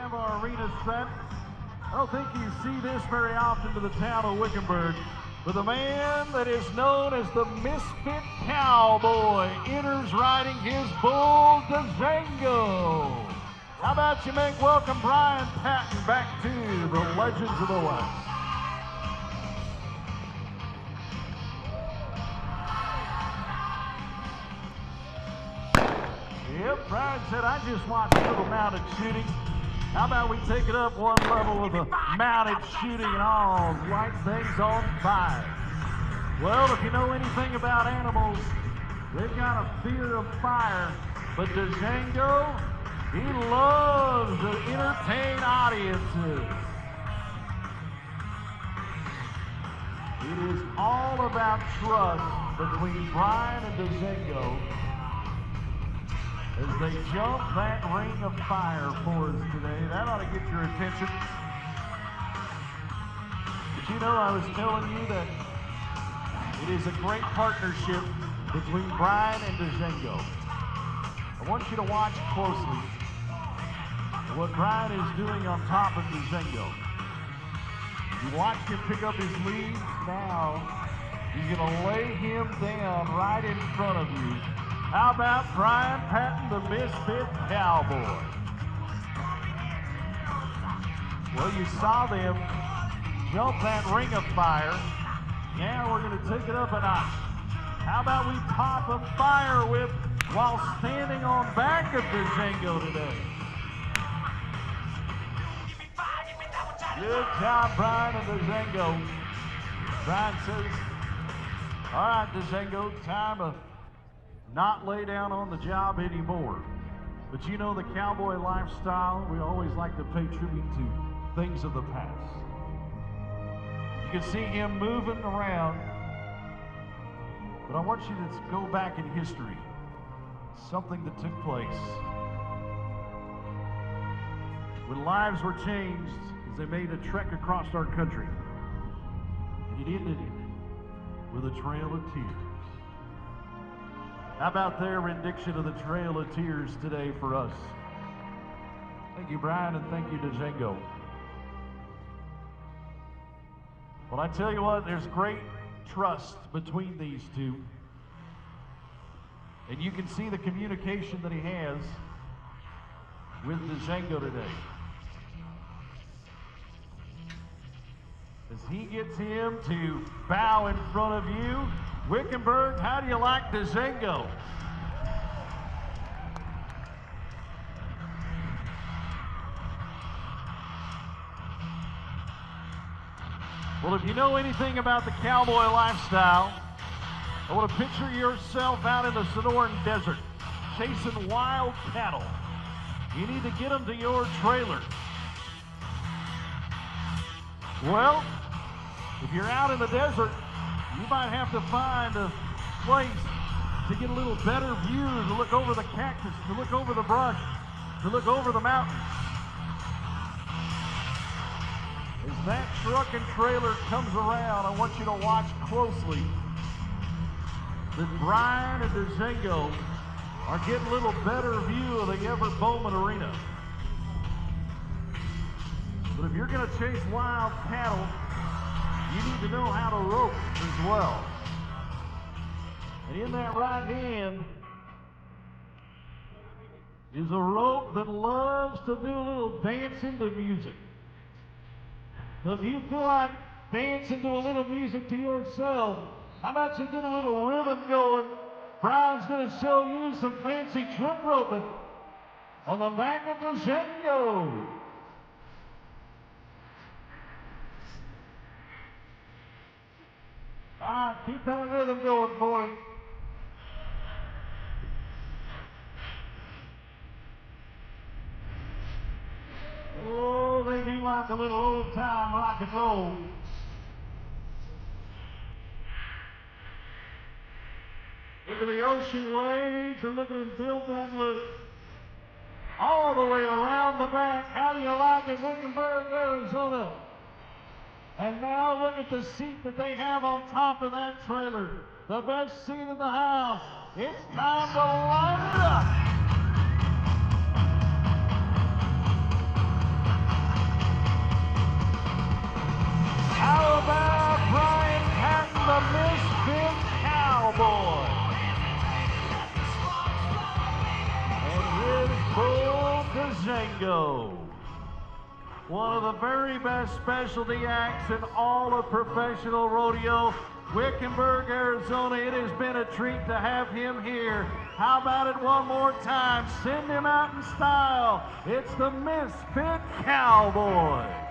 have our arena set. I don't think you see this very often to the town of Wickenburg, but the man that is known as the Misfit Cowboy enters riding his bull, Django. How about you make welcome Brian Patton back to the Legends of the West. Yep, Brian said, I just watched a little mounted shooting. How about we take it up one level with the mounted shooting and all, light things on fire. Well, if you know anything about animals, they've got a fear of fire. But Django, he loves to entertain audiences. It is all about trust between Brian and Django as they jump that ring of fire for us today. That ought to get your attention. But you know, I was telling you that it is a great partnership between Brian and Django. I want you to watch closely what Brian is doing on top of Django. You watch him pick up his lead. Now, he's going to lay him down right in front of you. How about Brian Patton, the Misfit Cowboy? Well, you saw them jump that ring of fire. Now we're going to take it up a notch. How about we pop a fire whip while standing on back of Django today? Good job, Brian and Django. Brian says, all right, Django, time to not lay down on the job anymore. But you know the cowboy lifestyle, we always like to pay tribute to things of the past. You can see him moving around, but I want you to go back in history. Something that took place when lives were changed as they made a trek across our country. And it ended with a trail of tears. How about their rendition of the Trail of Tears today for us? Thank you, Brian, and thank you to Django. Well, I tell you what, there's great trust between these two. And you can see the communication that he has with Django today. As he gets him to bow in front of you, Wickenburg, how do you like Django? Well, if you know anything about the cowboy lifestyle, I want to picture yourself out in the Sonoran Desert, chasing wild cattle. You need to get them to your trailer. Well, if you're out in the desert, you might have to find a place to get a little better view, to look over the cactus, to look over the brush, to look over the mountains. As that truck and trailer comes around, I want you to watch closely that Brian and Django are getting a little better view of the Everett Bowman Arena. But if you're going to chase wild cattle, you need to know how to rope as well. And in that right hand is a rope that loves to do a little dancing to music. So if you feel like dancing to a little music to yourself, how about you get a little rhythm going? Brian's going to show you some fancy trip roping on the back of the Django. All right, keep that rhythm going, boys. Oh, they do like a little old-time rock and roll. Look at the ocean waves, and look at them build that look all the way around the back. How do you like it, Wickenburg, Arizona? And now look at the seat that they have on top of that trailer. The best seat in the house. It's time to light it up. Django. One of the very best specialty acts in all of professional rodeo. Wickenburg, Arizona, it has been a treat to have him here. How about it one more time? Send him out in style. It's the Misfit Cowboy.